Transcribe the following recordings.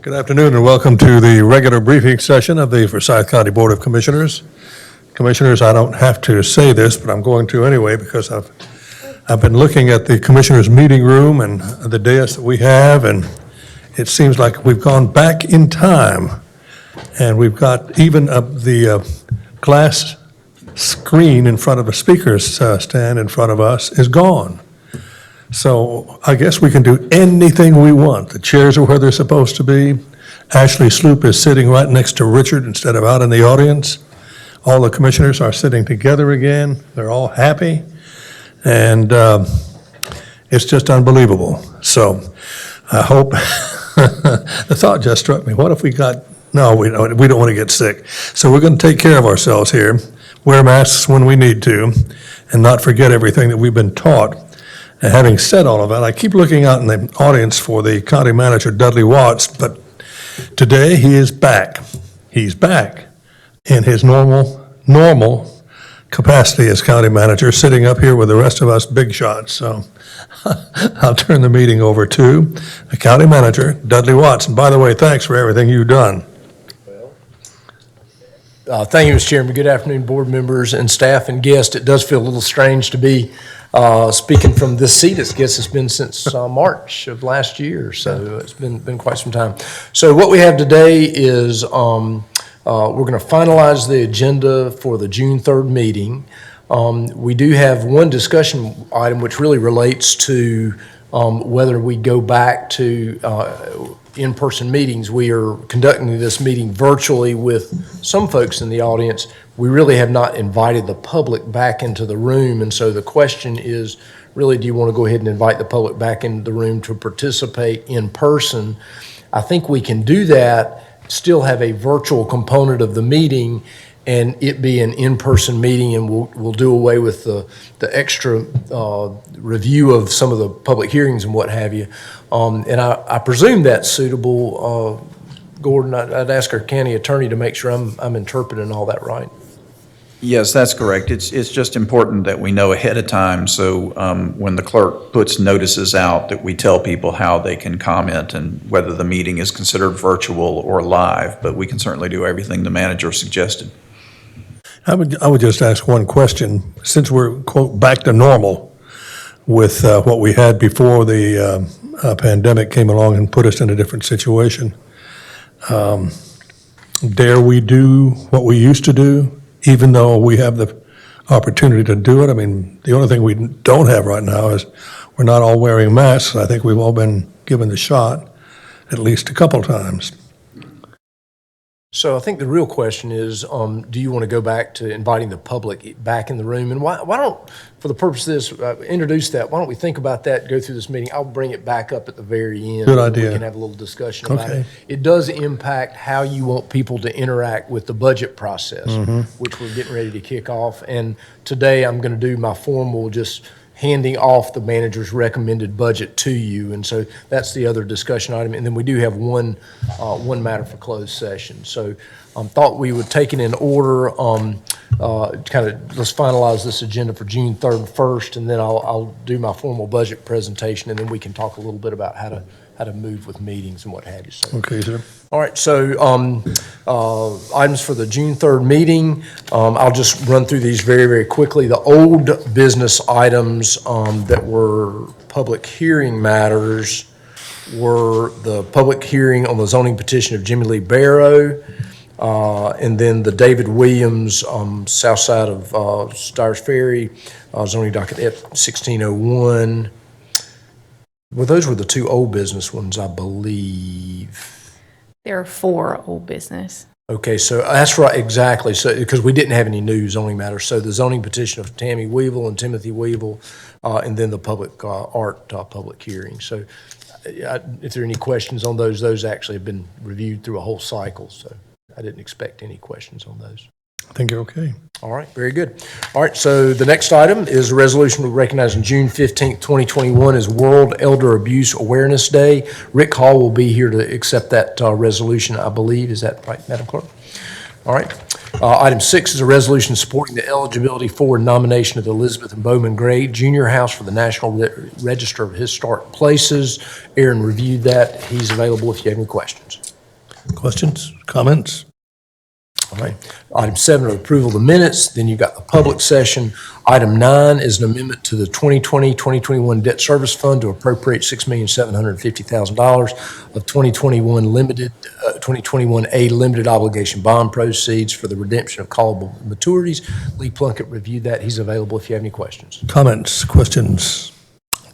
Good afternoon and welcome to the regular briefing session of the Forsyth County Board of Commissioners. Commissioners, I don't have to say this, but I'm going to anyway because I've been looking at the commissioners' meeting room and the dais that we have, and it seems like we've gone back in time. And we've got even the glass screen in front of the speaker's stand in front of us is gone. So I guess we can do anything we want. The chairs are where they're supposed to be. Ashley Sloop is sitting right next to Richard instead of out in the audience. All the commissioners are sitting together again. They're all happy. And it's just unbelievable. So I hope, the thought just struck me, what if we got, no, we don't want to get sick. So we're going to take care of ourselves here, wear masks when we need to, and not forget everything that we've been taught. And having said all of that, I keep looking out in the audience for the county manager, Dudley Watts, but today he is back. He's back in his normal capacity as county manager, sitting up here with the rest of us big shots. So I'll turn the meeting over to the county manager, Dudley Watts. And by the way, thanks for everything you've done. Thank you, Mr. Chairman. Good afternoon, board members and staff and guests. It does feel a little strange to be speaking from this seat. I guess it's been since March of last year, so it's been quite some time. So what we have today is we're going to finalize the agenda for the June 3rd meeting. We do have one discussion item which really relates to whether we go back to in-person meetings. We are conducting this meeting virtually with some folks in the audience. We really have not invited the public back into the room, and so the question is, really, do you want to go ahead and invite the public back into the room to participate in person? I think we can do that, still have a virtual component of the meeting, and it be an in-person meeting, and we'll do away with the extra review of some of the public hearings and what have you. And I presume that's suitable. Gordon, I'd ask our county attorney to make sure I'm interpreting all that right. Yes, that's correct. It's just important that we know ahead of time, so when the clerk puts notices out, that we tell people how they can comment and whether the meeting is considered virtual or live, but we can certainly do everything the manager suggested. I would just ask one question. Since we're, quote, back to normal with what we had before the pandemic came along and put us in a different situation, dare we do what we used to do, even though we have the opportunity to do it? I mean, the only thing we don't have right now is we're not all wearing masks. I think we've all been given the shot at least a couple times. So I think the real question is, do you want to go back to inviting the public back in the room? And why don't, for the purpose of this, introduce that. Why don't we think about that, go through this meeting? I'll bring it back up at the very end. Good idea. We can have a little discussion about it. It does impact how you want people to interact with the budget process, which we're getting ready to kick off. And today I'm going to do my formal just handing off the manager's recommended budget to you, and so that's the other discussion item. And then we do have one matter for closed session. So thought we would take it in order. Let's finalize this agenda for June 3rd first, and then I'll do my formal budget presentation, and then we can talk a little bit about how to move with meetings and what have you. So, Okay, sir. all right, so items for the June 3rd meeting. I'll just run through these very, very quickly. The old business items that were public hearing matters were the public hearing on the zoning petition of Jimmy Lee Barrow, and then the David Williams south side of STYERS Ferry, zoning docket F1601. Well, those were the two old business ones, I believe. There are 4 old business. Okay, so that's right, exactly. So because we didn't have any new zoning matters, so the zoning petition of Tammy Weevil and Timothy Weevil, and then the public art public hearing. So, if there are any questions on those actually have been reviewed through a whole cycle. So I didn't expect any questions on those. I think you're okay. All right, very good. All right, so the next item is a resolution recognizing June 15th, 2021 as World Elder Abuse Awareness Day. Rick Hall will be here to accept that resolution, I believe. Is that right, Madam Clerk? All right. Item 6 is a resolution supporting the eligibility for nomination of the Elizabeth and Bowman Gray Junior House for the National Register of Historic Places. Aaron reviewed that. He's available if you have any questions. Questions, comments? All right. Item 7 is approval of the minutes. Then you've got the public session. Item 9 is an amendment to the 2020-2021 debt service fund to appropriate $6,750,000 of 2021A limited obligation bond proceeds for the redemption of callable maturities. Lee Plunkett reviewed that. He's available if you have any questions. Comments, questions?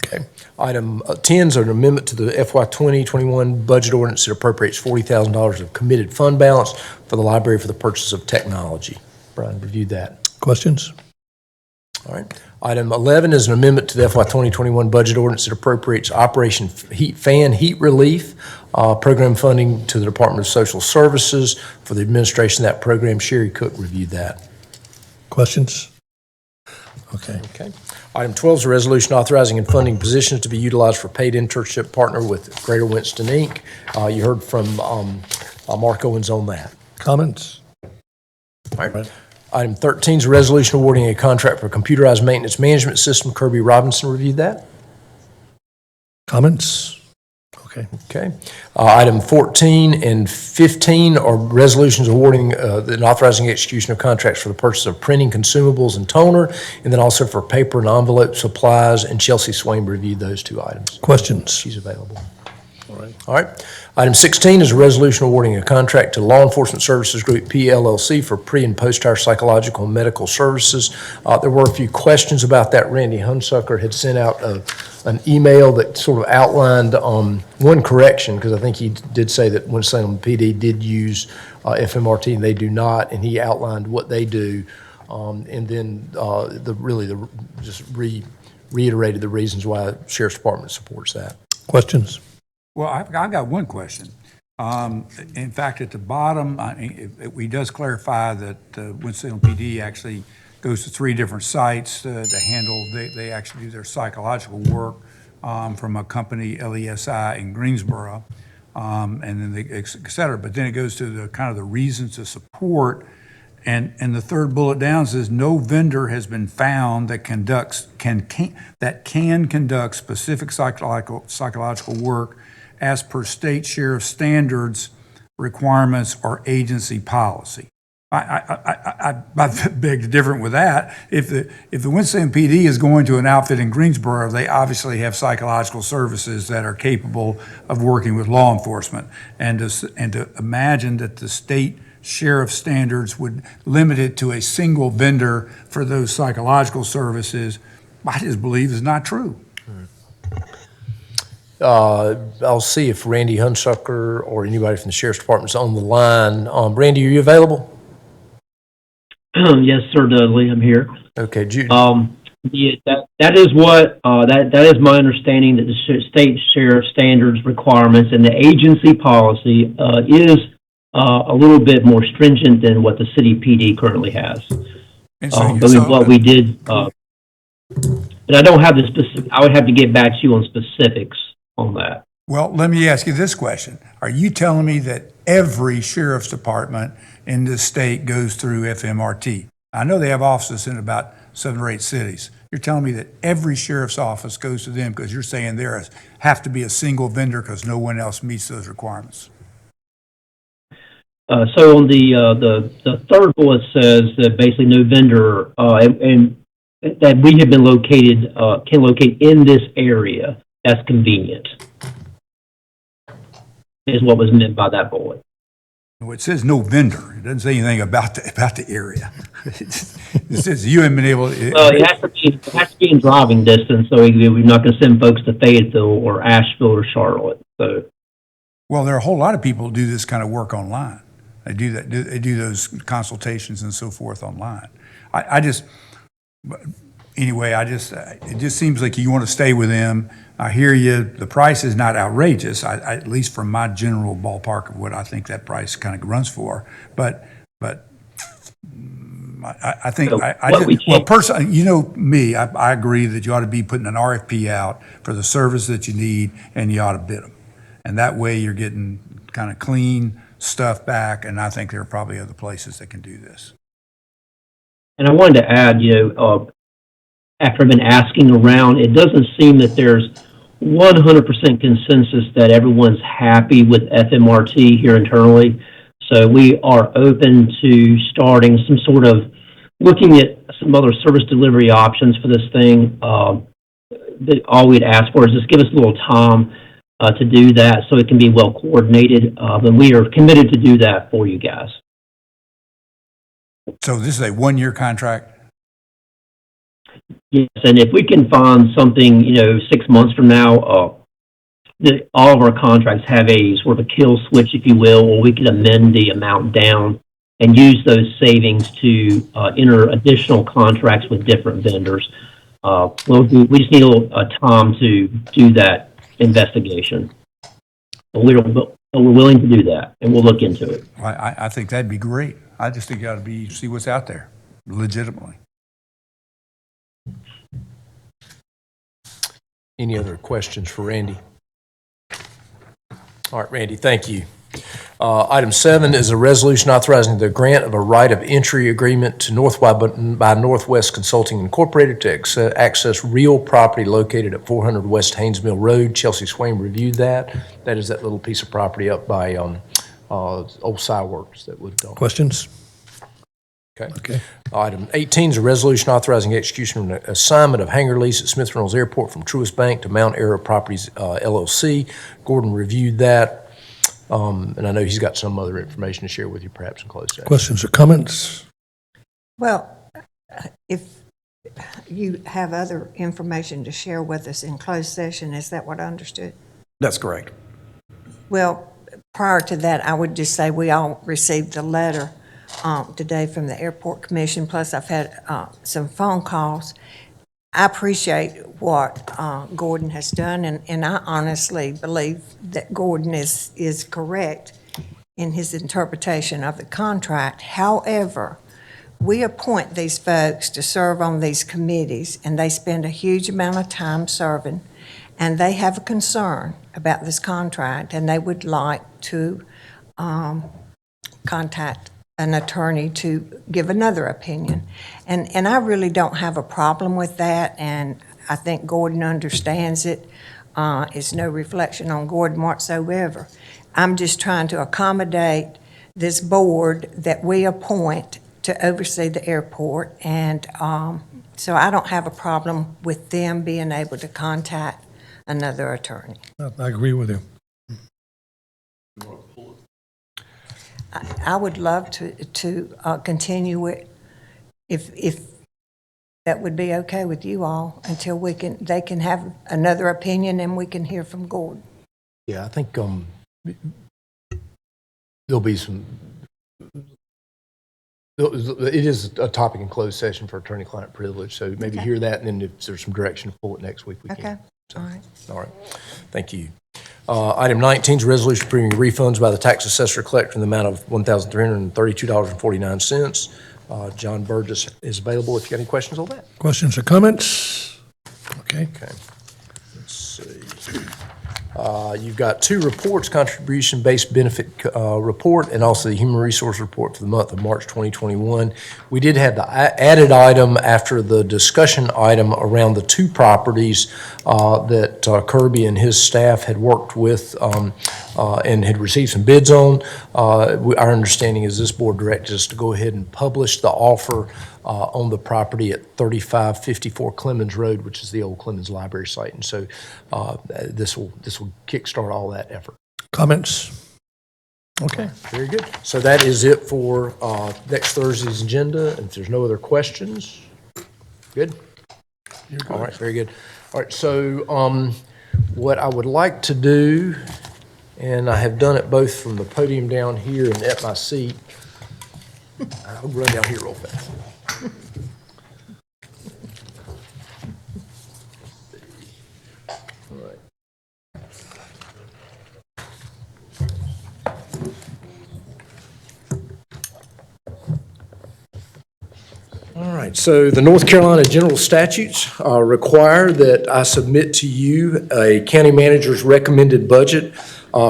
Okay. Item 10 is an amendment to the FY 2021 budget ordinance that appropriates $40,000 of committed fund balance for the library for the purchase of technology. Brian reviewed that. Questions? All right. Item 11 is an amendment to the FY 2021 budget ordinance that appropriates Operation Heat Relief program funding to the Department of Social Services for the administration of that program. Sherry Cook reviewed that. Questions? Okay. Okay. Item 12 is a resolution authorizing and funding positions to be utilized for paid internship partner with Greater Winston, Inc. You heard from Mark Owens on that. Comments? All right. Item 13 is a resolution awarding a contract for computerized maintenance management system. Kirby Robinson reviewed that. Comments? Okay. Okay. Item 14 and 15 are resolutions awarding and authorizing execution of contracts for the purchase of printing consumables and toner, and then also for paper and envelope supplies, and Chelsea Swain reviewed those two items. Questions? She's available. All right. Item 16 is a resolution awarding a contract to Law Enforcement Services Group PLLC for pre- and post-hire psychological and medical services. There were a few questions about that. Randy Hunsucker had sent out an email that sort of outlined one correction, because I think he did say that Winston-Salem PD did use FMRT and they do not, and he outlined what they do, and then just reiterated the reasons why the Sheriff's Department supports that. Questions? Well, I've got one question. In fact, at the bottom, we does clarify that Winston-Salem PD actually goes to 3 different sites to handle, they actually do their psychological work from a company, LESI, in Greensboro, and then et cetera. But then it goes to the kind of the reasons to support, and the third bullet down says, no vendor has been found that can conduct specific psychological work as per state sheriff standards, requirements, or agency policy. I beg to differ with that. If the Winston-Salem PD is going to an outfit in Greensboro, they obviously have psychological services that are capable of working with law enforcement. And to imagine that the state sheriff standards would limit it to a single vendor for those psychological services, I just believe is not true. I'll see if Randy Hunsucker or anybody from the Sheriff's Department's on the line. Randy, are you available? Yes, sir, Dudley, I'm here. Okay, Judy. Yeah, that is what that is my understanding, that the state sheriff standards requirements and the agency policy is a little bit more stringent than what the city PD currently has. And so, But what we did, but I don't have the specific. I would have to get back to you on specifics on that. well, let me ask you this question. Are you telling me that every sheriff's department in this state goes through FMRT? I know they have offices in about 7 or 8 cities. You're telling me that every sheriff's office goes to them because you're saying there have to be a single vendor because no one else meets those requirements? So on the third bullet says that basically no vendor and that we have been located can locate in this area. That's convenient, is what was meant by that bullet. Well, it says no vendor. It doesn't say anything about the area. It says you haven't been able to. Well, it has to be in driving distance, so we're not going to send folks to Fayetteville or Asheville or Charlotte. So, Well, there are a whole lot of people who do this kind of work online. They do that. They do those consultations and so forth online. It just seems like you want to stay with them. I hear you. The price is not outrageous, at least from my general ballpark of what I think that price kind of runs for. But I think personally, you know me, I agree that you ought to be putting an RFP out for the service that you need, and you ought to bid them. And that way you're getting kind of clean, stuff back, and I think there are probably other places that can do this. And I wanted to add, after I've been asking around, it doesn't seem that there's 100% consensus that everyone's happy with FMRT here internally. So we are open to starting some sort of looking at some other service delivery options for this thing. All we'd ask for is just give us a little time to do that so it can be well coordinated. And we are committed to do that for you guys. So this is a one-year contract? Yes, and if we can find something, 6 months from now, all of our contracts have a sort of a kill switch, if you will, or we can amend the amount down and use those savings to enter additional contracts with different vendors. Well, we just need a little time to do that investigation. But we're willing to do that, and we'll look into it. I think that'd be great. I just think you ought to see what's out there, legitimately. Any other questions for Randy? All right, Randy, thank you. Item 7 is a resolution authorizing the grant of a right of entry agreement to by Northwest Consulting Incorporated to access real property located at 400 West Haynes Mill Road. Chelsea Swain reviewed that. That is that little piece of property up by Old Cy Works that would. Questions? Okay. Item 18 is a resolution authorizing execution of an assignment of hangar lease at Smith Reynolds Airport from Truest Bank to Mount Arrow Properties, LLC. Gordon reviewed that, and I know he's got some other information to share with you perhaps in closed session. Questions or comments? Well, if you have other information to share with us in closed session, is that what I understood? That's correct. Well, prior to that, I would just say we all received a letter today from the Airport Commission, plus I've had some phone calls. I appreciate what Gordon has done, and I honestly believe that Gordon is correct in his interpretation of the contract. However, we appoint these folks to serve on these committees, and they spend a huge amount of time serving, and they have a concern about this contract, and they would like to contact an attorney to give another opinion. And I really don't have a problem with that, and I think Gordon understands it. It's no reflection on Gordon whatsoever. I'm just trying to accommodate this board that we appoint to oversee the airport, and so I don't have a problem with them being able to contact another attorney. I agree with you. I would love to continue it if that would be okay with you all until they can have another opinion and we can hear from Gordon. Yeah, I think there'll be some. It is a topic in closed session for attorney-client privilege, so maybe hear that, and then if there's some direction to pull it next week, we can. Okay, So, all right. All right, thank you. Item 19 is a resolution approving refunds by the tax assessor collector in the amount of $1,332.49. John Burgess is available if you got any questions on that. Questions or comments? Okay. Okay, let's see. You've got two reports, contribution-based benefit report and also the human resource report for the month of March 2021. We did have the added item after the discussion item around the two properties that Kirby and his staff had worked with and had received some bids on. Our understanding is this board directed us to go ahead and publish the offer on the property at 3554 Clemens Road, which is the old Clemens Library site. And so this will kickstart all that effort. Comments? Okay. Very good. So that is it for next Thursday's agenda. And if there's no other questions, good? You're good. All right, very good. All right, so what I would like to do, and I have done it both from the podium down here and at my seat. I'll run down here real fast. All right. All right, right, so the North Carolina general statutes require that I submit to you a county manager's recommended budget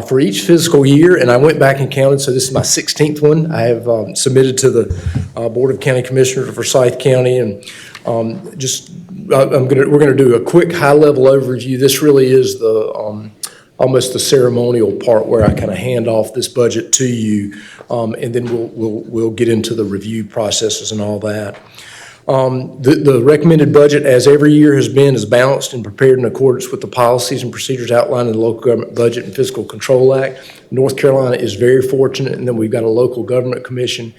for each fiscal year, and I went back and counted, so this is my 16th one. I have submitted to the Board of County Commissioners of Forsyth County, and we're gonna do a quick high-level overview. This really is the almost the ceremonial part where I kind of hand off this budget to you, and then we'll get into the review processes and all that. The recommended budget, as every year has been, is balanced and prepared in accordance with the policies and procedures outlined in the Local Government Budget and Fiscal Control Act. North Carolina is very fortunate, and then we've got a local government commission,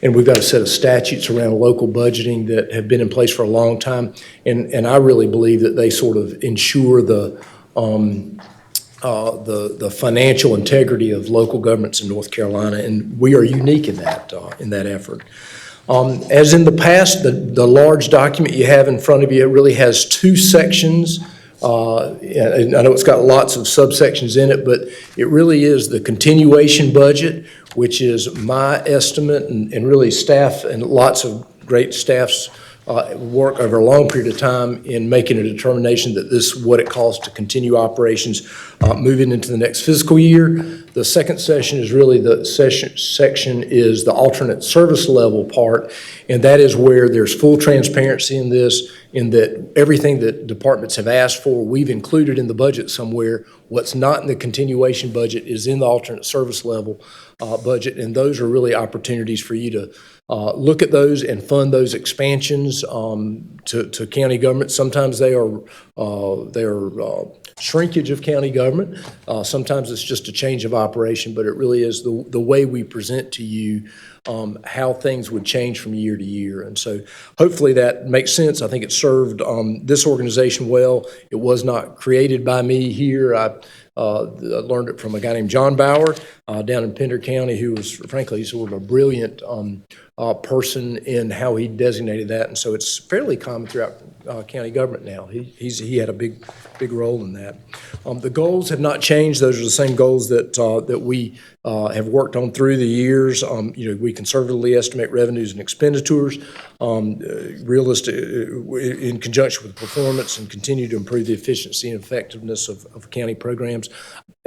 and we've got a set of statutes around local budgeting that have been in place for a long time, and I really believe that they sort of ensure the financial integrity of local governments in North Carolina, and we are unique in that effort. As in the past, the large document you have in front of you, it really has two sections. And I know it's got lots of subsections in it, but it really is the continuation budget, which is my estimate and really staff and lots of great staffs work over a long period of time in making a determination that this is what it costs to continue operations moving into the next fiscal year. The second section is really the section is the alternate service level part, and that is where there's full transparency in this, in that everything that departments have asked for, we've included in the budget somewhere. What's not in the continuation budget is in the alternate service level budget, and those are really opportunities for you to look at those and fund those expansions to county government. Sometimes they are shrinkage of county government. Sometimes it's just a change of operation, but it really is the way we present to you how things would change from year to year. And so hopefully that makes sense. I think it served this organization well. It was not created by me here. I learned it from a guy named John Bauer down in Pender County, who was, frankly, sort of a brilliant person in how he designated that. And so it's fairly common throughout county government now. He had a big role in that. The goals have not changed. Those are the same goals that we have worked on through the years. We conservatively estimate revenues and expenditures, realistic in conjunction with performance, and continue to improve the efficiency and effectiveness of county programs.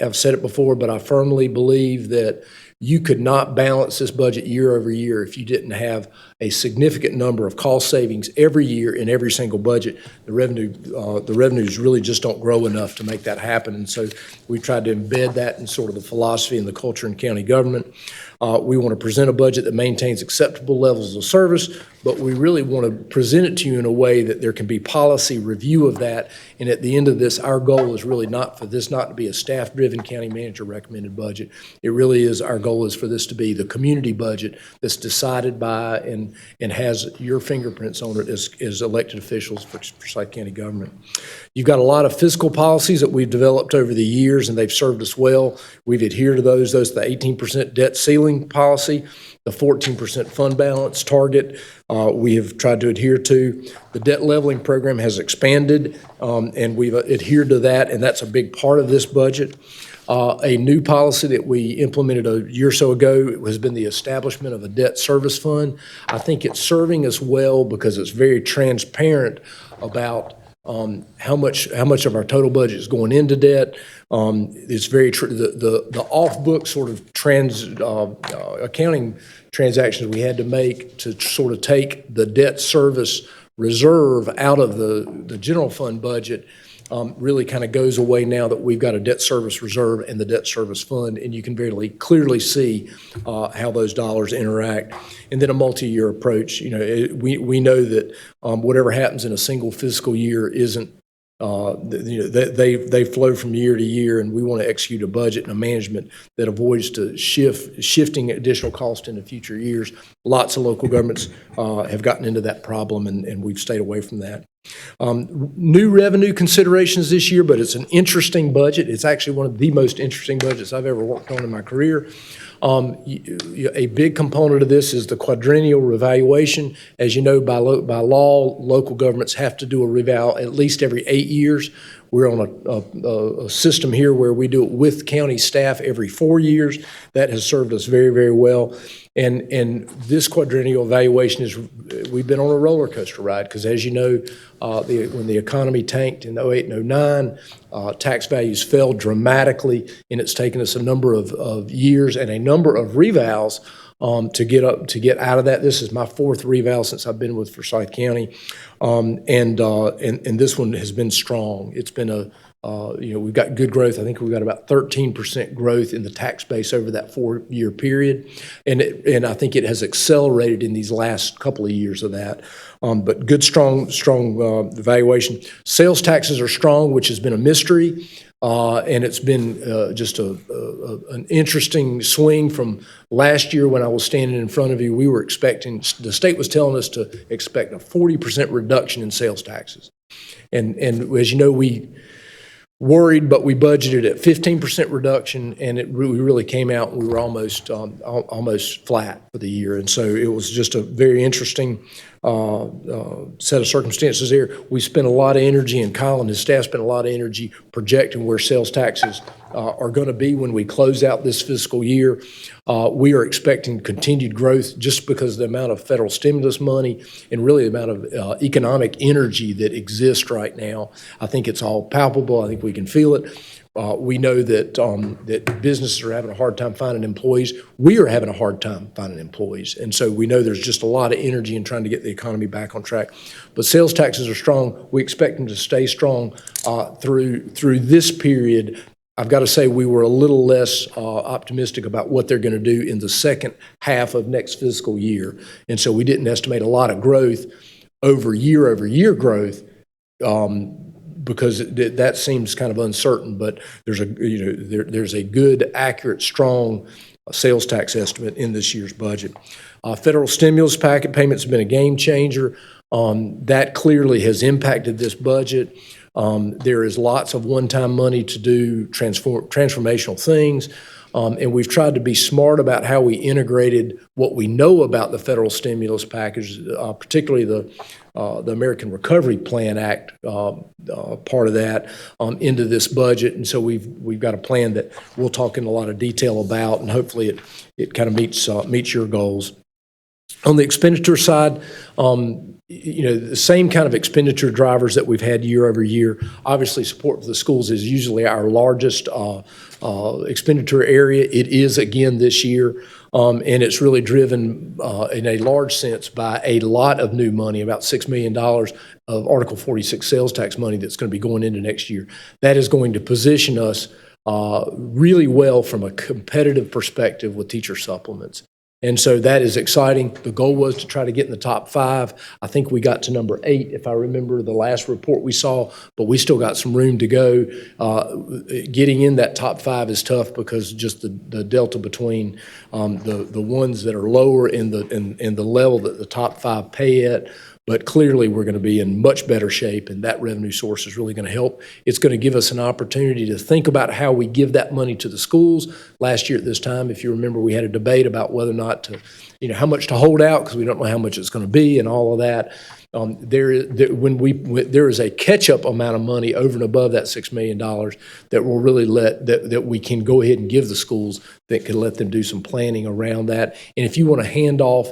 I've said it before, but I firmly believe that you could not balance this budget year over year if you didn't have a significant number of cost savings every year in every single budget. The revenues really just don't grow enough to make that happen. And so we tried to embed that in sort of the philosophy and the culture in county government. We want to present a budget that maintains acceptable levels of service, but we really want to present it to you in a way that there can be policy review of that. And at the end of this, our goal is really not for this not to be a staff-driven county manager recommended budget. It really is, our goal is for this to be the community budget that's decided by and has your fingerprints on it as elected officials for Forsyth County government. You've got a lot of fiscal policies that we've developed over the years, and they've served us well. We've adhered to those. Those are the 18% debt ceiling policy, the 14% fund balance target we have tried to adhere to. The debt leveling program has expanded, and we've adhered to that, and that's a big part of this budget. A new policy that we implemented a year or so ago has been the establishment of a debt service fund. I think it's serving us well because it's very transparent about how much of our total budget is going into debt. It's very the off-book sort of accounting transactions we had to make to sort of take the debt service reserve out of the general fund budget really kind of goes away now that we've got a debt service reserve and the debt service fund, and you can very clearly see how those dollars interact. And then a multi-year approach. We know that whatever happens in a single fiscal year isn't. They flow from year to year, and we want to execute a budget and a management that avoids shifting additional cost into future years. Lots of local governments have gotten into that problem, and we've stayed away from that. New revenue considerations this year, but it's an interesting budget. It's actually one of the most interesting budgets I've ever worked on in my career. A big component of this is the quadrennial evaluation. As you know, by law, local governments have to do a reval at least every 8 years. We're on a system here where we do it with county staff every 4 years. That has served us very, very well. And this quadrennial evaluation we've been on a roller coaster ride, because as you know, when the economy tanked in 08 and 09, tax values fell dramatically, and it's taken us a number of years and a number of revals to get out of that. This is my fourth reval since I've been with Forsyth County, and this one has been strong. It's been we've got good growth. I think we've got about 13% growth in the tax base over that 4-year period, and I think it has accelerated in these last couple of years of that. But good, strong evaluation. Sales taxes are strong, which has been a mystery. And it's been just an interesting swing from last year when I was standing in front of you. We were expecting, the state was telling us to expect a 40% reduction in sales taxes. And as you know, we worried, but we budgeted at 15% reduction, and we really came out and we were almost flat for the year. And so it was just a very interesting set of circumstances there. We spent a lot of energy, and Kyle and his staff spent a lot of energy projecting where sales taxes are going to be when we close out this fiscal year. We are expecting continued growth just because of the amount of federal stimulus money and really the amount of economic energy that exists right now. I think it's all palpable. I think we can feel it. We know that that businesses are having a hard time finding employees. We are having a hard time finding employees. And so we know there's just a lot of energy in trying to get the economy back on track. But sales taxes are strong. We expect them to stay strong through this period. I've got to say we were a little less optimistic about what they're going to do in the second half of next fiscal year. And so we didn't estimate a lot of growth over year growth because that seems kind of uncertain. But there's a good, accurate, strong sales tax estimate in this year's budget. Federal stimulus packet payments have been a game changer. That clearly has impacted this budget. There is lots of one-time money to do transformational things, and we've tried to be smart about how we integrated what we know about the federal stimulus package, particularly the American Recovery Plan Act part of that, into this budget. And so we've got a plan that we'll talk in a lot of detail about, and hopefully it kind of meets your goals. On the expenditure side, the same kind of expenditure drivers that we've had year over year. Obviously, support for the schools is usually our largest expenditure area. It is again this year, and it's really driven in a large sense by a lot of new money, about $6 million of Article 46 sales tax money that's going to be going into next year. That is going to position us really well from a competitive perspective with teacher supplements. And so that is exciting. The goal was to try to get in the top 5. I think we got to number 8, if I remember the last report we saw, but we still got some room to go. Getting in that top 5 is tough because just the delta between the ones that are lower in the level that the top 5 pay at. But clearly, we're going to be in much better shape, and that revenue source is really going to help. It's going to give us an opportunity to think about how we give that money to the schools. Last year at this time, if you remember, we had a debate about whether or not to, how much to hold out because we don't know how much it's going to be and all of that. There is a catch-up amount of money over and above that $6 million that will really that we can go ahead and give the schools that can let them do some planning around that. And if you want to hand off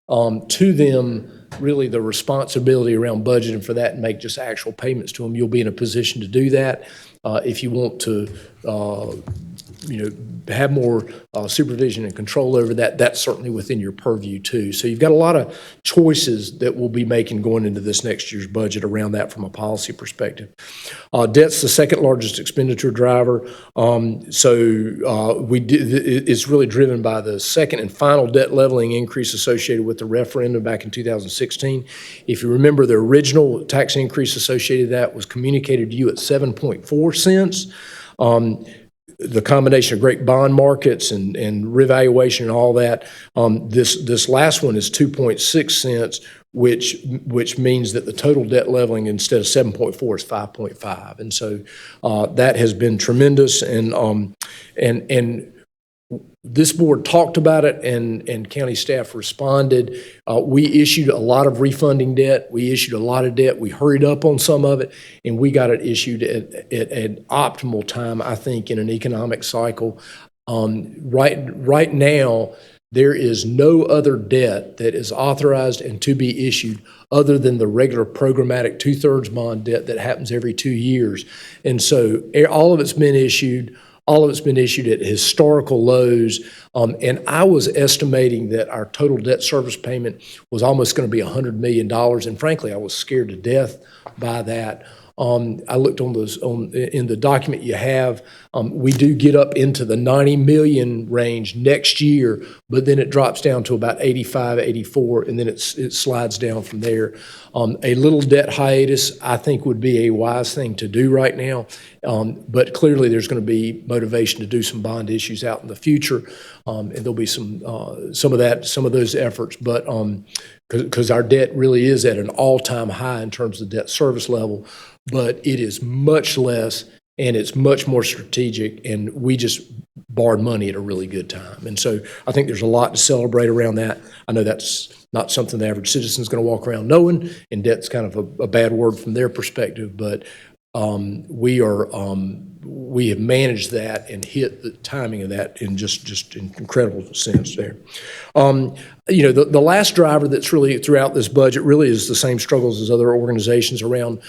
to them really the responsibility around budgeting for that and make just actual payments to them, you'll be in a position to do that. If you want to, have more supervision and control over that, that's certainly within your purview too. So you've got a lot of choices that we'll be making going into this next year's budget around that from a policy perspective. Debt's the second largest expenditure driver. It's really driven by the second and final debt leveling increase associated with the referendum back in 2016. If you remember, the original tax increase associated with that was communicated to you at 7.4 cents. The combination of great bond markets and revaluation and all that, this last one is 2.6 cents, which means that the total debt leveling instead of 7.4 is 5.5, and so that has been tremendous. And this board talked about it, and county staff responded. We issued a lot of refunding debt. We issued a lot of debt. We hurried up on some of it, and we got it issued at an optimal time, I think, in an economic cycle. Right now, there is no other debt that is authorized and to be issued other than the regular programmatic two-thirds bond debt that happens every 2 years. And so all of it's been issued. All of it's been issued at historical lows, and I was estimating that our total debt service payment was almost going to be $100 million, and frankly, I was scared to death by that. I looked on those in the document you have. We do get up into the 90 million range next year, but then it drops down to about 85, 84, and then it slides down from there. A little debt hiatus, I think, would be a wise thing to do right now. But clearly, there's going to be motivation to do some bond issues out in the future, and there'll be some of those efforts. But because our debt really is at an all-time high in terms of debt service level, but it is much less and it's much more strategic, and we just borrowed money at a really good time. And so I think there's a lot to celebrate around that. I know that's not something the average citizen's going to walk around knowing, and debt's kind of a bad word from their perspective, but we have managed that and hit the timing of that in just an incredible sense there. The last driver that's really throughout this budget really is the same struggles as other organizations around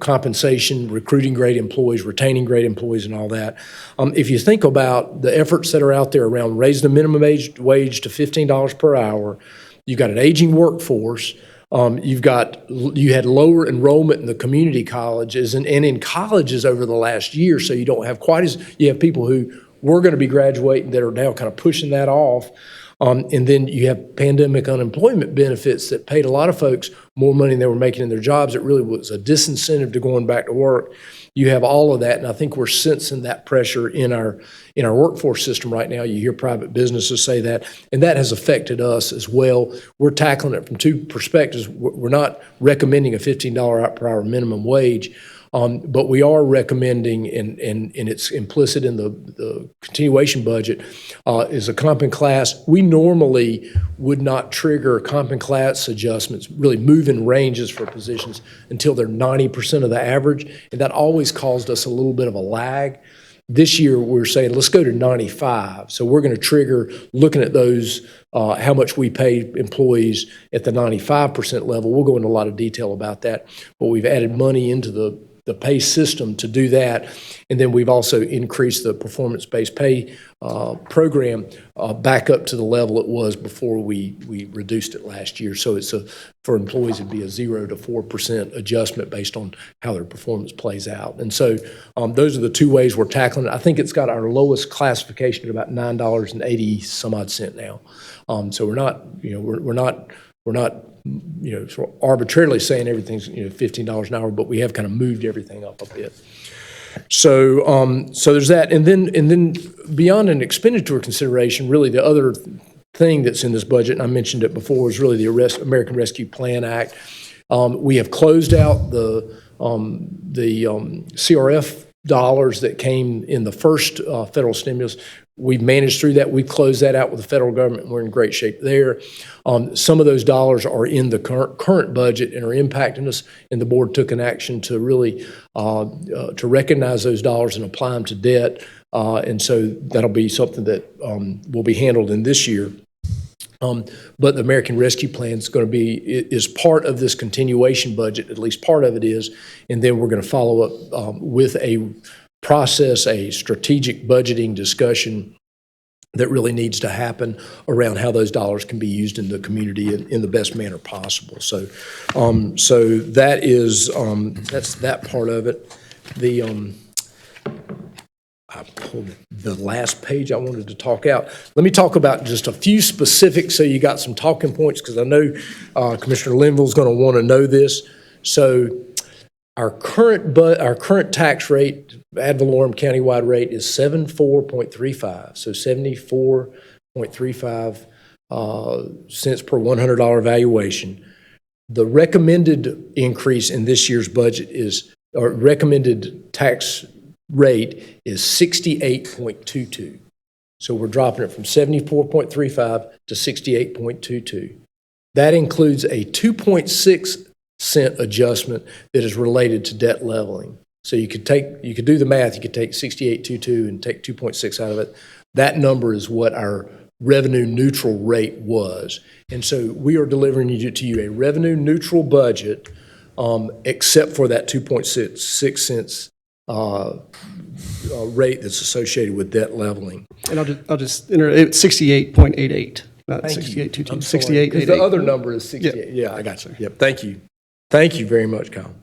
compensation, recruiting great employees, retaining great employees, and all that. If you think about the efforts that are out there around raising the minimum wage to $15 per hour, you've got an aging workforce. You had lower enrollment in the community colleges and in colleges over the last year, so you don't have you have people who were going to be graduating that are now kind of pushing that off. And then you have pandemic unemployment benefits that paid a lot of folks more money than they were making in their jobs. It really was a disincentive to going back to work. You have all of that, and I think we're sensing that pressure in our workforce system right now. You hear private businesses say that, and that has affected us as well. We're tackling it from two perspectives. We're not recommending a $15 per hour minimum wage, but we are recommending, and it's implicit in the continuation budget, is a comp and class. We normally would not trigger comp and class adjustments, really moving ranges for positions until they're 90% of the average, and that always caused us a little bit of a lag. This year, we're saying, let's go to 95. So we're going to trigger, looking at those, how much we pay employees at the 95% level. We'll go into a lot of detail about that, but we've added money into the pay system to do that. And then we've also increased the performance-based pay program back up to the level it was before we reduced it last year. So for employees, it'd be a 0 to 4% adjustment based on how their performance plays out. And so those are the two ways we're tackling it. I think it's got our lowest classification at about $9.80 some odd cent now. So we're not sort of arbitrarily saying everything's $15 an hour, but we have kind of moved everything up a bit. So there's that, and then beyond an expenditure consideration, really the other thing that's in this budget, and I mentioned it before, is really the American Rescue Plan Act. We have closed out the CRF dollars that came in the first federal stimulus. We've managed through that. We've closed that out with the federal government. We're in great shape there. Some of those dollars are in the current budget and are impacting us, and the board took an action to really to recognize those dollars and apply them to debt. And so that'll be something that will be handled in this year. But the American Rescue Plan is part of this continuation budget, at least part of it is, and then we're going to follow up with a process, a strategic budgeting discussion that really needs to happen around how those dollars can be used in the community in the best manner possible. So, that is that's that part of it. I pulled the last page I wanted to talk out. Let me talk about just a few specifics so you got some talking points, because I know Commissioner Linville is going to want to know this. So our current tax rate, ad valorem countywide rate, is 74.35. So 74.35 cents per $100 valuation. The recommended increase in this year's budget or recommended tax rate is 68.22. So we're dropping it from 74.35 to 68.22. That includes a 2.6 cent adjustment that is related to debt leveling. So you could do the math, you could take 68.22 and take 2.6 out of it. That number is what our revenue neutral rate was. And so we are delivering to you a revenue neutral budget, except for that 2.6 cents rate that's associated with debt leveling. And I'll just enter, it's 68.88, not Thank you. 68.22, I'm sorry, 68.88. because the other number is 68. Yeah, I got you. Yep, thank you. Thank you very much, Kyle.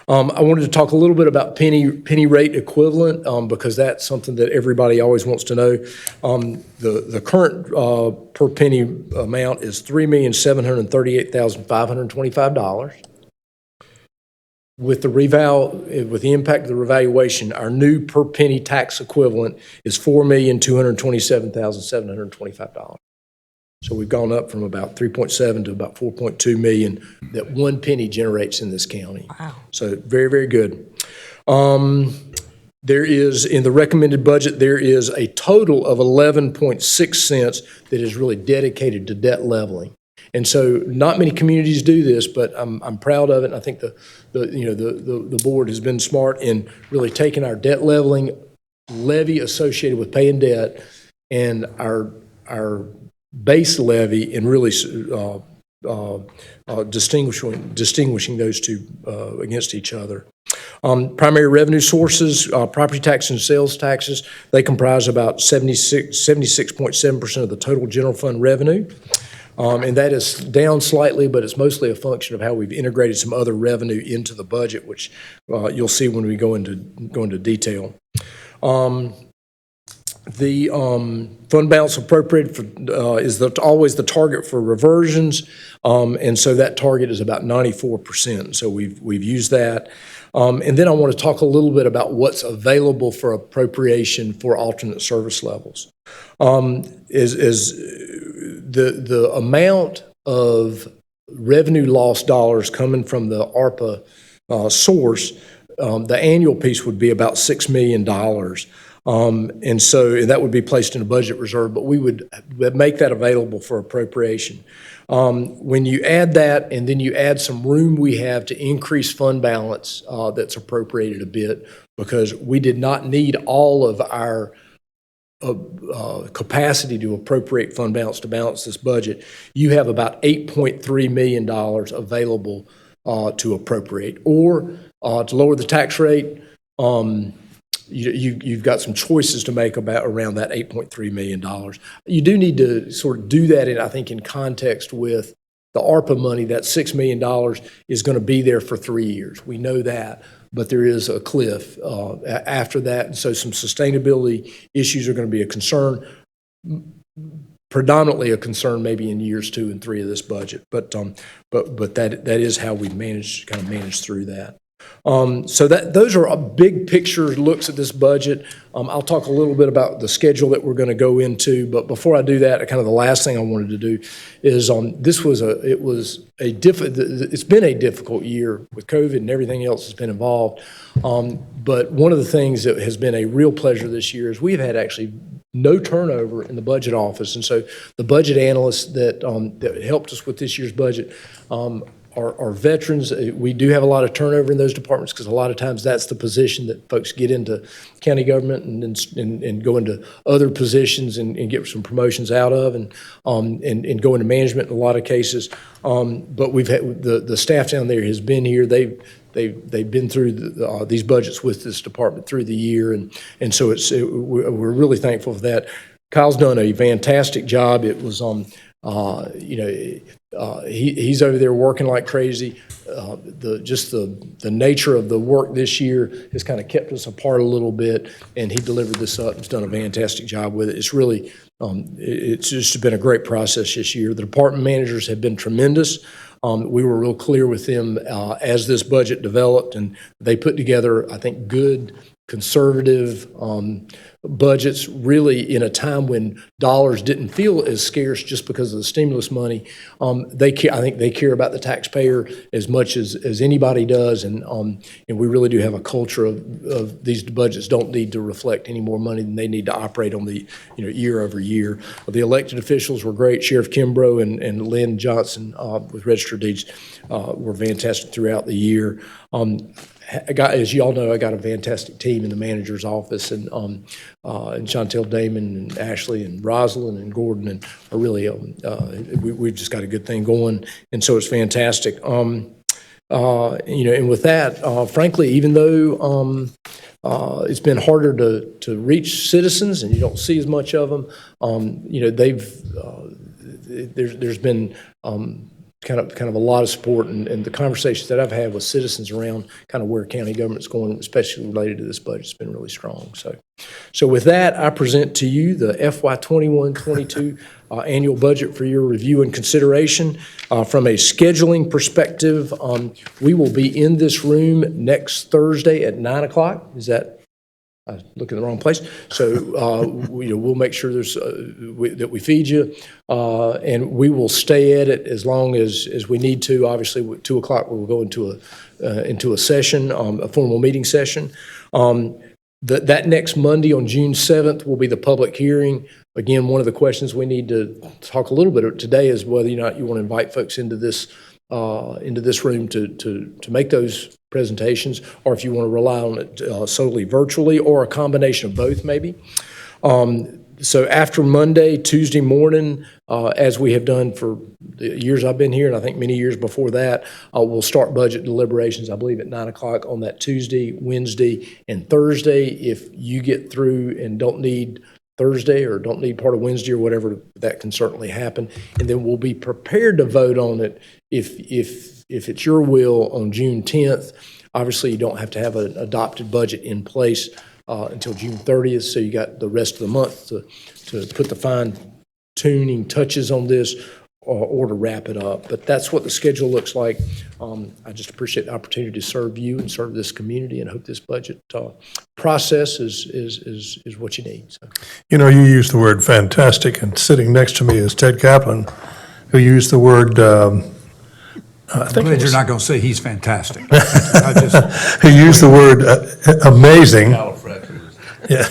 I wanted to talk a little bit about penny rate equivalent, because that's something that everybody always wants to know. The current per penny amount is $3,738,525. With the with the impact of the revaluation, our new per penny tax equivalent is $4,227,725. So we've gone up from about 3.7 to about 4.2 million that 1 penny generates in this county. Wow. So very, very good. There is, in the recommended budget, there is a total of 11.6 cents that is really dedicated to debt leveling. And so not many communities do this, but I'm proud of it. And I think the board has been smart in really taking our debt leveling levy associated with paying debt and our base levy and really distinguishing those two against each other. Primary revenue sources, property tax and sales taxes, they comprise about 76.7% of the total general fund revenue. And that is down slightly, but it's mostly a function of how we've integrated some other revenue into the budget, which you'll see when we go into detail. The fund balance appropriated for, is always the target for reversions, and so that target is about 94%. So we've used that. And then I want to talk a little bit about what's available for appropriation for alternate service levels. The amount of revenue loss dollars coming from the ARPA source, the annual piece would be about $6 million. And so that would be placed in a budget reserve, but we would make that available for appropriation. When you add that and then you add some room we have to increase fund balance that's appropriated a bit, because we did not need all of our capacity to appropriate fund balance to balance this budget, you have about $8.3 million available to appropriate. Or to lower the tax rate, you've got some choices to make around that $8.3 million. You do need to sort of do that, I think, in context with the ARPA money. That $6 million is going to be there for 3 years. We know that, but there is a cliff after that, and so some sustainability issues are going to be a concern, predominantly a concern maybe in years 2 and 3 of this budget. But that is how we manage through that. So those are a big picture looks at this budget. I'll talk a little bit about the schedule that we're going to go into, but before I do that, kind of the last thing I wanted to do is it's been a difficult year with COVID and everything else that's been involved. But one of the things that has been a real pleasure this year is we've had actually no turnover in the budget office, and so the budget analysts that helped us with this year's budget are veterans. We do have a lot of turnover in those departments because a lot of times that's the position that folks get into county government and go into other positions and get some promotions out of and go into management in a lot of cases. But we've had the staff down there has been here. They've been through these budgets with this department through the year, and so we're really thankful for that. Kyle's done a fantastic job. It was he's over there working like crazy. The nature of the work this year has kind of kept us apart a little bit, and he delivered this up. He's done a fantastic job with it. It's really, it's just been a great process this year. The department managers have been tremendous. We were real clear with them as this budget developed, and they put together, I think, good conservative budgets, really in a time when dollars didn't feel as scarce just because of the stimulus money. I think they care about the taxpayer as much as anybody does, and we really do have a culture of these budgets don't need to reflect any more money than they need to operate on the year over year. The elected officials were great. Sheriff Kimbrough and Lynn Johnson with Register Deeds were fantastic throughout the year. As you all know, I got a fantastic team in the manager's office, and Chantel Damon and Ashley and Rosalind and Gordon, and are really we've just got a good thing going, and so it's fantastic. And with that, frankly, even though it's been harder to reach citizens, and you don't see as much of them, there's been kind of a lot of support, and the conversations that I've had with citizens around kind of where county government's going, especially related to this budget, has been really strong. So with that, I present to you the FY 21-22 annual budget for your review and consideration. From a scheduling perspective, we will be in this room next Thursday at 9 o'clock. Is that? I look in the wrong place. So we'll make sure that we feed you, and we will stay at it as long as we need to. Obviously, at 2 o'clock we'll go into a session, a formal meeting session. That next Monday on June 7th will be the public hearing. Again, one of the questions we need to talk a little bit today is whether or not you want to invite folks into this room to make those presentations, or if you want to rely on it solely virtually, or a combination of both maybe. So after Monday, Tuesday morning, as we have done for the years I've been here, and I think many years before that, we'll start budget deliberations, I believe, at 9 o'clock on that Tuesday, Wednesday, and Thursday. If you get through and don't need Thursday or don't need part of Wednesday or whatever, that can certainly happen. And then we'll be prepared to vote on it if it's your will on June 10th. Obviously, you don't have to have an adopted budget in place until June 30th, so you got the rest of the month to put the fine-tuning touches on this or to wrap it up. But that's what the schedule looks like. I just appreciate the opportunity to serve you and serve this community, and hope this budget process is what you need. So. You used the word fantastic, and sitting next to me is Ted Kaplan, who used the word, I'm glad you're not going to say he's fantastic. he used the word amazing. Yeah.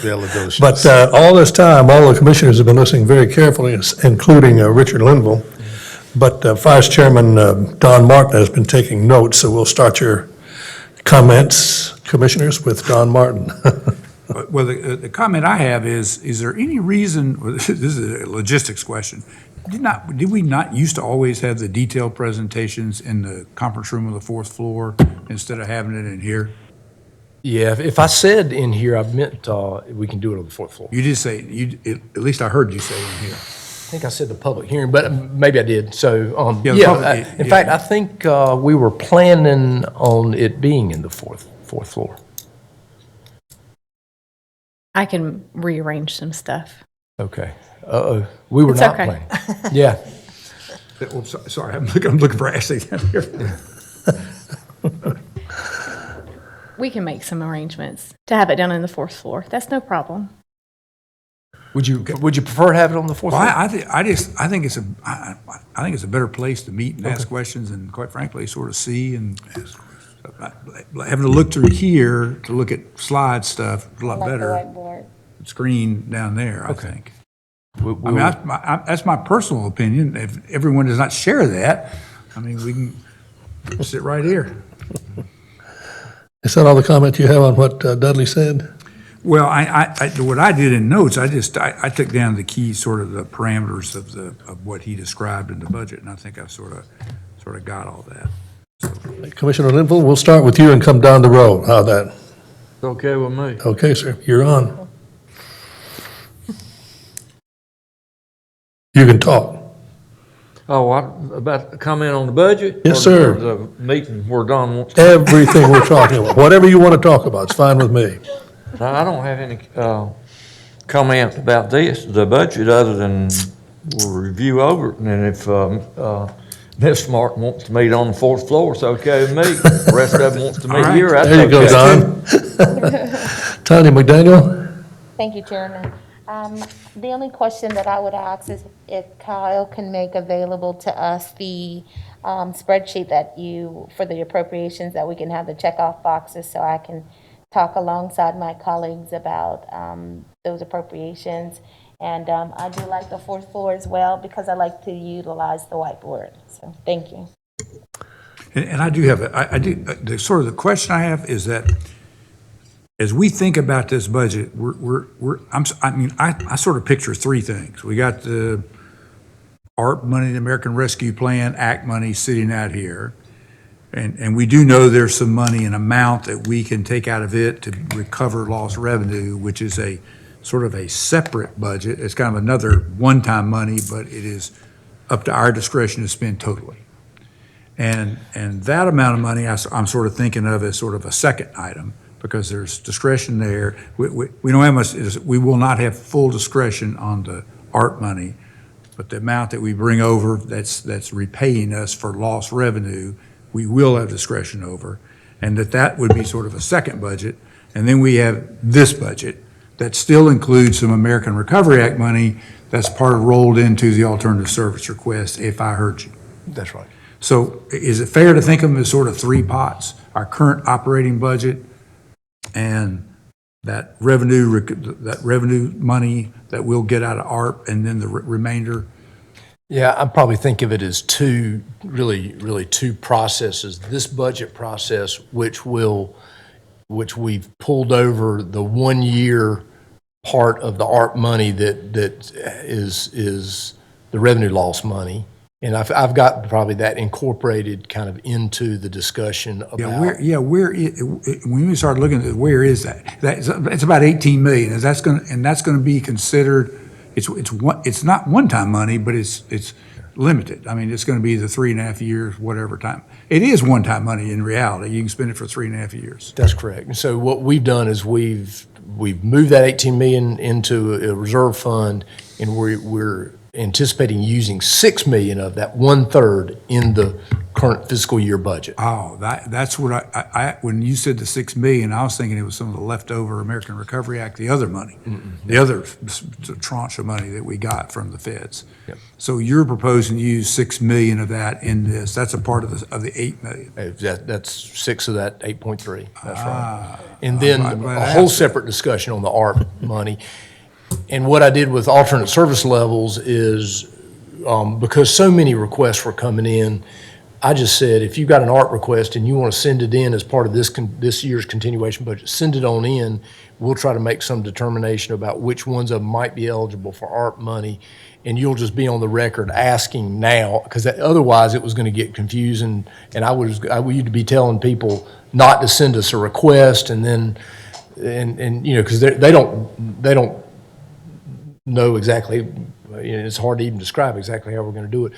But all this time, all the commissioners have been listening very carefully, including Richard Linville. But Vice Chairman Don Martin has been taking notes, so we'll start your comments, commissioners, with Don Martin. Well, the comment I have is there any reason, this is a logistics question, did we not used to always have the detailed presentations in the conference room on the fourth floor instead of having it in here? Yeah, if I said in here, I meant we can do it on the fourth floor. You did say, at least I heard you say in here. I think I said the public hearing, but maybe I did. So, in yeah. fact, I think we were planning on it being in the fourth floor. I can rearrange some stuff. Okay. Uh-oh, we were It's not okay. planning. Yeah. Oh, sorry, I'm looking for Ashley down here. We can make some arrangements to have it down on the fourth floor. That's no problem. Would you prefer to have it on the fourth Well, floor? I think it's a better place to meet and ask questions, and quite frankly, sort of see and having to look through here to look at slide stuff is a lot better. Screen down there, I think. That's my personal opinion. If everyone does not share that, I mean, we can sit right here. Is that all the comment you have on what Dudley said? Well, what I did in notes, I took down the key sort of the parameters of what he described in the budget, and I think I've sort of got all that. So. Commissioner Linville, we'll start with you and come down the road. How's that? Okay with me. Okay, sir, you're on. You can talk. Oh, about to comment on the budget? Yes, sir. Or the meeting where Don wants to. Everything we're talking about, whatever you want to talk about, it's fine with me. Now, I don't have any comment about the budget, other than we'll review over it. And then if Ms. Mark wants to meet on the fourth floor, it's okay with me. The rest of them wants to meet here, that's There you go, okay. Don. Tanya McDaniel? Thank you, Chairman. The only question that I would ask is if Kyle can make available to us the spreadsheet for the appropriations, that we can have the checkoff boxes so I can talk alongside my colleagues about those appropriations. And I do like the fourth floor as well because I like to utilize the whiteboard. So thank you. And I do have, the sort of the question I have is that as we think about this budget, I sort of picture three things. We got the ARP money, the American Rescue Plan Act money sitting out here. And we do know there's some money, an amount that we can take out of it to recover lost revenue, which is a sort of a separate budget. It's kind of another one-time money, but it is up to our discretion to spend totally. And that amount of money, I'm sort of thinking of as sort of a second item, because there's discretion there. We don't have much, we will not have full discretion on the ARP money, but the amount that we bring over that's repaying us for lost revenue, we will have discretion over, and that would be sort of a second budget. And then we have this budget that still includes some American Recovery Act money that's part of rolled into the alternative service request, if I heard you. That's right. So is it fair to think of them as sort of three pots? Our current operating budget and that revenue money that we'll get out of ARP, and then the remainder? Yeah, I probably think of it as two, really two processes. This budget process, which we've pulled over the 1 year part of the ARP money that is the revenue loss money. And I've got probably that incorporated kind of into the discussion about. When we start looking at where is that? It's about 18 million. That's going to be considered. It's not one-time money, but it's limited. I mean, it's going to be the 3.5 years, whatever time. It is one-time money in reality. You can spend it for 3.5 years. That's correct. And so what we've done is we've moved that 18 million into a reserve fund, and we're anticipating using 6 million of that, 1/3, in the current fiscal year budget. Oh, that's what I when you said the 6 million, I was thinking it was some of the leftover American Recovery Act, the other money, the other tranche of money that we got from the feds. Yep. So you're proposing to use 6 million of that in this. That's a part of the 8 million. That's 6 of that 8.3. That's right. And then I'm glad I a whole asked that. separate discussion on the ARP money. And what I did with alternate service levels is, because so many requests were coming in, I just said, if you've got an ARP request and you want to send it in as part of this year's continuation budget, send it on in. We'll try to make some determination about which ones of them might be eligible for ARP money, and you'll just be on the record asking now, because otherwise it was going to get confusing, and I would be telling people not to send us a request, and then, and you know, because they don't know exactly, it's hard to even describe exactly how we're going to do it,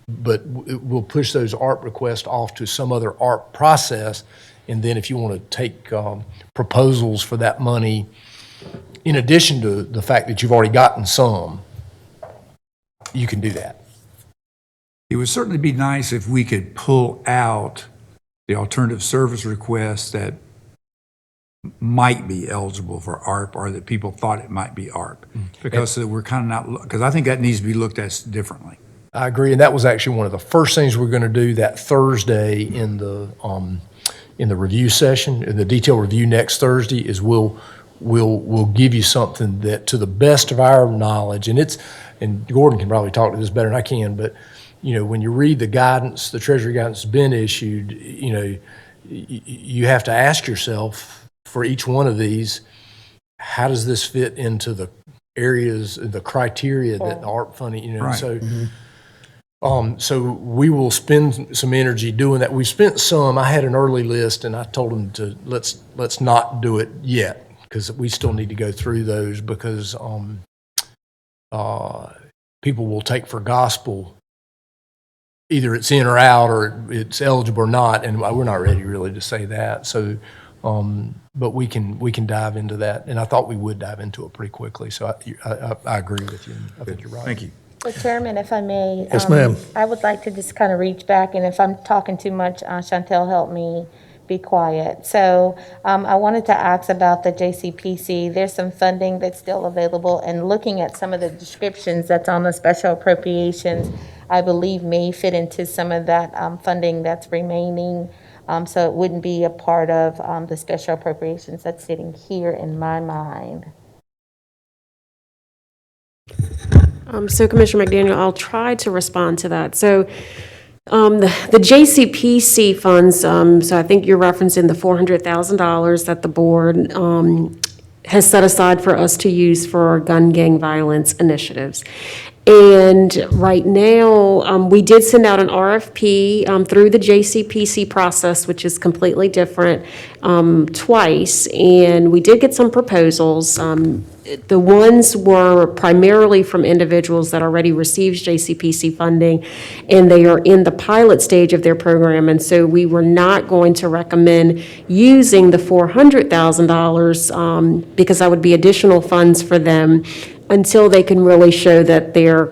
but we'll push those ARP requests off to some other ARP process, and then if you want to take proposals for that money, in addition to the fact that you've already gotten some, you can do that. It would certainly be nice if we could pull out the alternative service requests that might be eligible for ARP, or that people thought it might be ARP, because we're kind of not, because I think that needs to be looked at differently. I agree, and that was actually one of the first things we're going to do that Thursday in the review session, in the detailed review next Thursday, is we'll give you something that, to the best of our knowledge, and Gordon can probably talk to this better than I can, but you know, when you read the guidance, the Treasury guidance has been issued, you know, you have to ask yourself, for each one of these, how does this fit into the areas, the criteria that the ARP funding, you know, Right. so. So we will spend some energy doing that. We spent some. I had an early list, and I told them to let's not do it yet, because we still need to go through those, because people will take for gospel either it's in or out, or it's eligible or not, and we're not ready really to say that. So, but we can dive into that, and I thought we would dive into it pretty quickly. So I agree with you. I think you're right. Thank you. So Chairman, if I may. Yes, ma'am. I would like to just kind of reach back, and if I'm talking too much, Chantel, help me. be quiet. So I wanted to ask about the JCPC. There's some funding that's still available, and looking at some of the descriptions that's on the special appropriations, I believe may fit into some of that funding that's remaining. So it wouldn't be a part of the special appropriations that's sitting here in my mind. So Commissioner McDaniel, I'll try to respond to that. So the JCPC funds, so I think you're referencing the $400,000 that the board has set aside for us to use for our gun gang violence initiatives. And right now, we did send out an RFP through the JCPC process, which is completely different, twice, and we did get some proposals. The ones were primarily from individuals that already received JCPC funding, and they are in the pilot stage of their program, and so we were not going to recommend using the $400,000 because that would be additional funds for them until they can really show that their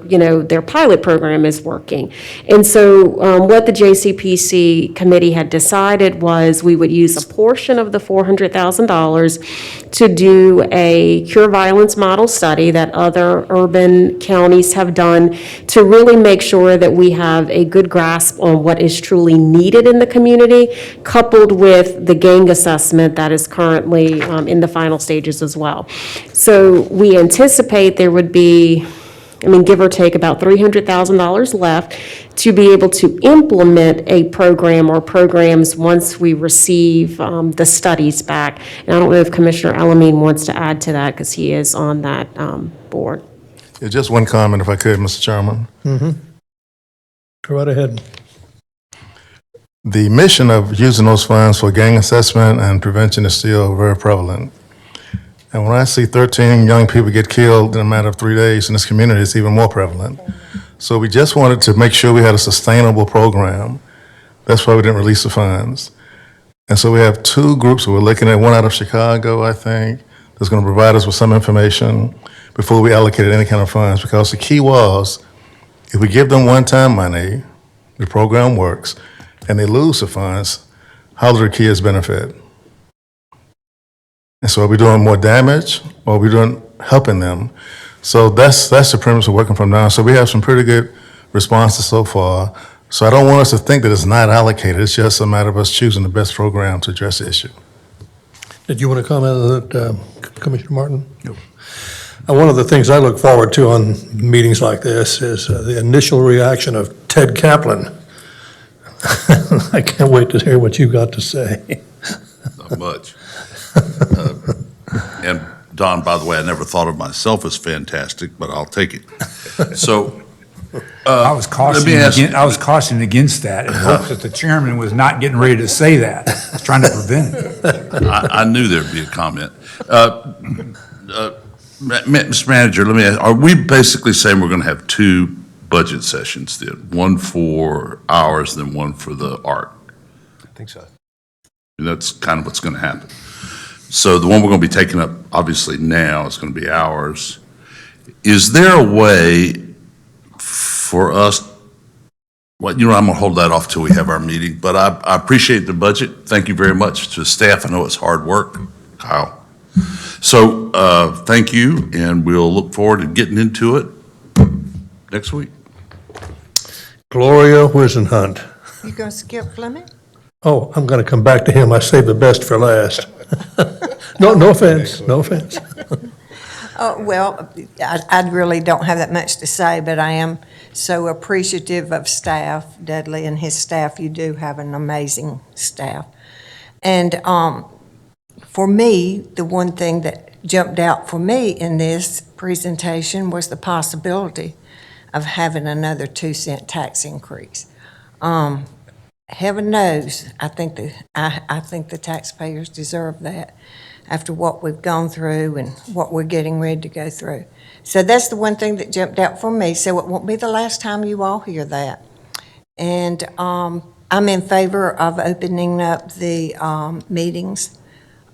pilot program is working. And so what the JCPC committee had decided was we would use a portion of the $400,000 to do a cure violence model study that other urban counties have done to really make sure that we have a good grasp on what is truly needed in the community, coupled with the gang assessment that is currently in the final stages as well. So we anticipate there would be, give or take, about $300,000 left to be able to implement a program or programs once we receive the studies back. And I don't know if Commissioner Alameen wants to add to that because he is on that board. Yeah, just one comment, if I could, Mr. Chairman. Go right ahead. The mission of using those funds for gang assessment and prevention is still very prevalent. And when I see 13 young people get killed in a matter of 3 days in this community, it's even more prevalent. So we just wanted to make sure we had a sustainable program. That's why we didn't release the funds. And so we have two groups. We're looking at one out of Chicago, I think, that's going to provide us with some information before we allocated any kind of funds. Because the key was, if we give them one-time money, the program works, and they lose the funds, how do their kids benefit? And so are we doing more damage, or are we helping them? So that's the premise we're working from now. So we have some pretty good responses so far. So I don't want us to think that it's not allocated. It's just a matter of us choosing the best program to address the issue. Did you want to comment on that, Commissioner Martin? No. One of the things I look forward to on meetings like this is the initial reaction of Ted Kaplan. I can't wait to hear what you've got to say. Not much. And Don, by the way, I never thought of myself as fantastic, but I'll take it. So, I was cautioning against that in hopes that the chairman was not getting ready to say that. I was trying to prevent it. I knew there'd be a comment. Mr. Manager, let me ask, are we basically saying we're going to have two budget sessions then? One for ours, then one for the art? I think so. And that's kind of what's going to happen. So the one we're going to be taking up, obviously now, is going to be ours. Is there a way for us, I'm going to hold that off till we have our meeting, but I appreciate the budget. Thank you very much to the staff. I know it's hard work, Kyle. So thank you, and we'll look forward to getting into it next week. Gloria Wisenhunt. You gonna skip Fleming? Oh, I'm going to come back to him. I saved the best for last. No offense, no offense. Well, I really don't have that much to say, but I am so appreciative of staff, Dudley and his staff. You do have an amazing staff. And for me, the one thing that jumped out for me in this presentation was the possibility of having another 2-cent tax increase. Heaven knows, I think the taxpayers deserve that after what we've gone through and what we're getting ready to go through. So that's the one thing that jumped out for me. So it won't be the last time you all hear that. And I'm in favor of opening up the meetings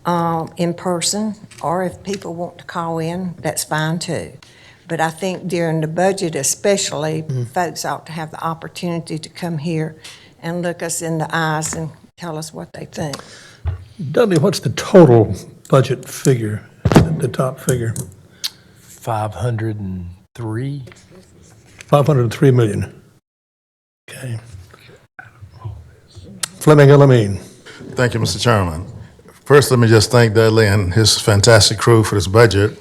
in person, or if people want to call in, that's fine too. But I think during the budget especially, folks ought to have the opportunity to come here and look us in the eyes and tell us what they think. Dudley, what's the total budget figure, the top figure? 503? 503 million. Okay. Fleming Elamine. Thank you, Mr. Chairman. First, let me just thank Dudley and his fantastic crew for this budget.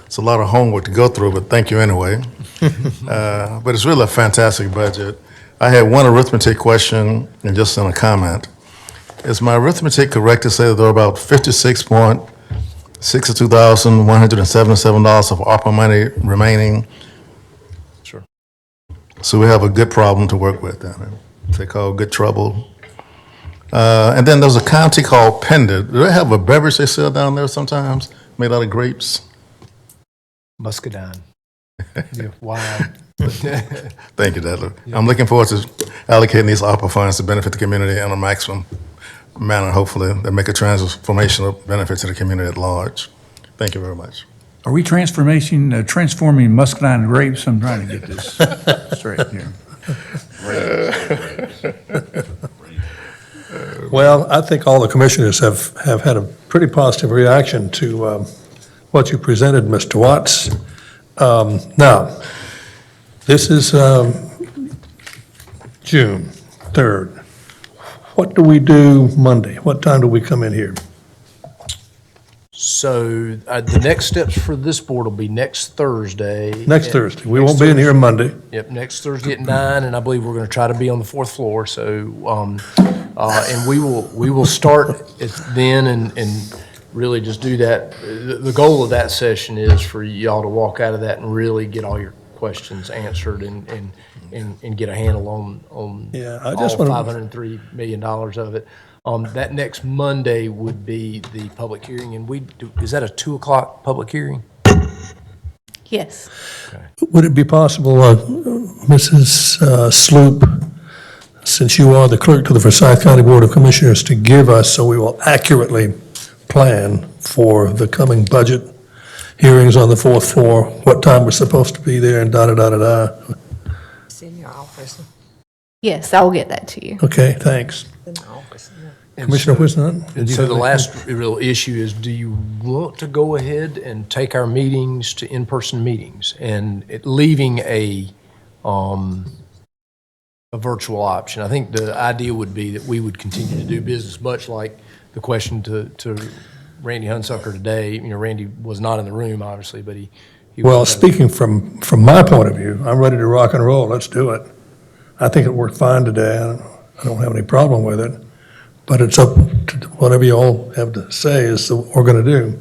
It's a lot of homework to go through, but thank you anyway. But it's really a fantastic budget. I had one arithmetic question and just in a comment. Is my arithmetic correct to say that there are about $56,177 of ARPA money remaining? Sure. So we have a good problem to work with then. They call good trouble. And then there's a county called Pender. Do they have a beverage they sell down there sometimes, made out of grapes? Muscadine. Yeah, wine. Thank you, Dudley. I'm looking forward to allocating these ARPA funds to benefit the community in a maximum manner, hopefully, that make a transformational benefit to the community at large. Thank you very much. Are we transforming muscadine grapes? I'm trying to get this straight here. Well, I think all the commissioners have had a pretty positive reaction to what you presented, Mr. Watts. Now, this is June 3rd. What do we do Monday? What time do we come in here? So the next steps for this board will be next Thursday. Next Thursday. We won't be in here Monday. Yep, next Thursday at 9, and I believe we're going to try to be on the 4th floor. So, and we will start it then and really just do that. The goal of that session is for y'all to walk out of that and really get all your questions answered and get a handle on Yeah, I just all wanna- $503 million of it. That next Monday would be the public hearing, and is that a 2 o'clock public hearing? Yes. Would it be possible, Mrs. Sloop, since you are the clerk to the Forsyth County Board of Commissioners, to give us, so we will accurately plan for the coming budget hearings on the 4th floor, what time we're supposed to be there, and da-da-da-da-da? It's in your office, Yes, I will get that to you. Okay, thanks. in the office. Commissioner Whitson? And so the last real issue is, do you want to go ahead and take our meetings to in-person meetings and leaving a virtual option? I think the idea would be that we would continue to do business, much like the question to Randy Hunsucker today. You know, Randy was not in the room, obviously, but he Well, was- speaking from my point of view, I'm ready to rock and roll. Let's do it. I think it worked fine today. I don't have any problem with it. But it's up to whatever you all have to say is what we're going to do.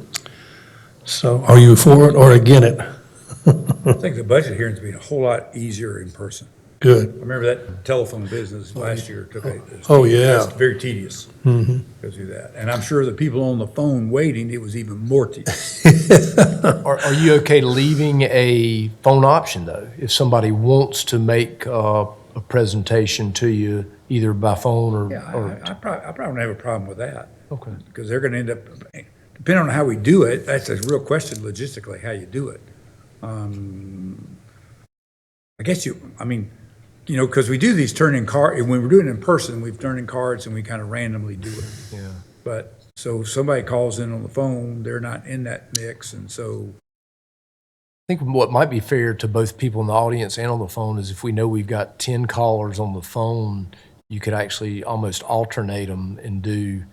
So are you for it or against it? I think the budget hearing's been a whole lot easier in person. Good. I remember that telephone business last year took a. Oh, yeah. It's very tedious. Mm-hmm. Go through that. And I'm sure the people on the phone waiting, it was even more tedious. Are you okay leaving a phone option, though? If somebody wants to make a presentation to you, either by phone or... Yeah, or I probably don't have a problem with that. Okay. Because they're gonna end up, depending on how we do it, that's a real question logistically, how you do it. I guess because we do these turn-in card, and when we're doing it in person, we've turned in cards and we kind of randomly do it. Yeah. But, so if somebody calls in on the phone, they're not in that mix, and so, I think what might be fair to both people in the audience and on the phone is if we know we've got 10 callers on the phone, you could actually almost alternate them and you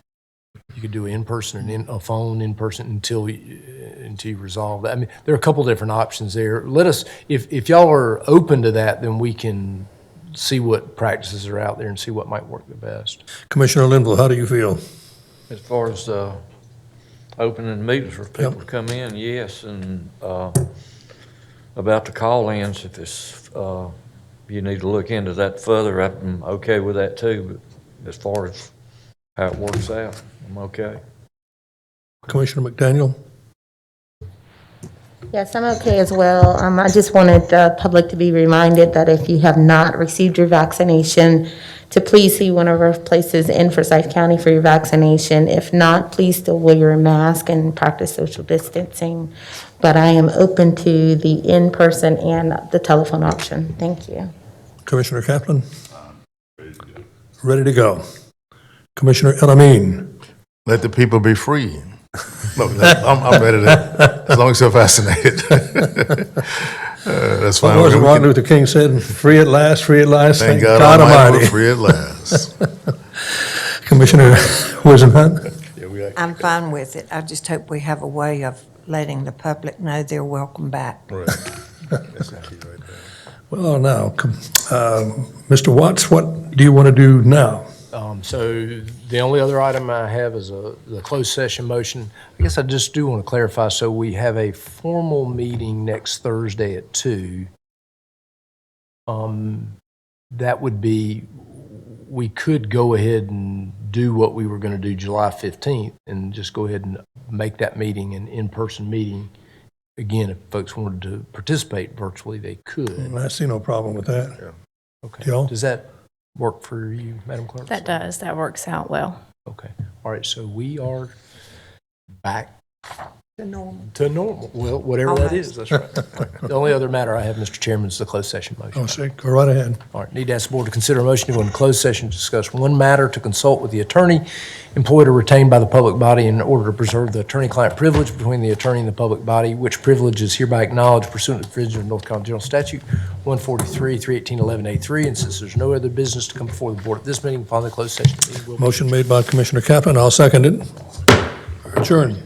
could do in-person and a phone in-person until you resolve that. I mean, there are a couple different options there. If y'all are open to that, then we can see what practices are out there and see what might work the best. Commissioner Linville, how do you feel? As far as opening meetings for people to come in, yes, and about the call-ins, if it's, you need to look into that further, I'm okay with that too, but as far as how it works out, I'm okay. Commissioner McDaniel? Yes, I'm okay as well. I just wanted the public to be reminded that if you have not received your vaccination, to please see one of our places in Forsyth County for your vaccination. If not, please still wear your mask and practice social distancing. But I am open to the in-person and the telephone option. Thank you. Commissioner Kaplan? Ready to go. Commissioner Elamine. Let the people be free. No, I'm ready to, as long as they're vaccinated. That's fine. What was it We Martin can- Luther King said? Free at last, free at last. Thank God Almighty, we're free at last. Commissioner Wizenhunt. I'm fine with it. I just hope we have a way of letting the public know they're welcome back. Right. That's the key right there. Well, now, Mr. Watts, what do you want to do now? So the only other item I have is the closed session motion. I guess I just do want to clarify, so we have a formal meeting next Thursday at 2. That would be, we could go ahead and do what we were going to do July 15th and just go ahead and make that meeting an in-person meeting. Again, if folks wanted to participate virtually, they could. I see no problem with that. Okay. Y'all? Does that work for you, Madam Clerk? That does, that works out well. Okay. All right, so we are back The normal. to normal. Well, whatever that is, that's right. All right. The only other matter I have, Mr. Chairman, is the closed session motion. Oh, see, go right ahead. All right, need to ask the board to consider a motion to go into closed session to discuss one matter, to consult with the attorney employed or retained by the public body in order to preserve the attorney-client privilege between the attorney and the public body, which privilege is hereby acknowledged pursuant to the provisions of North Carolina General Statute 143, 318.11A3, and since there's no other business to come before the board at this meeting, following the closed session meeting will be Motion made by Commissioner Kaplan, I'll second it. Adjourn.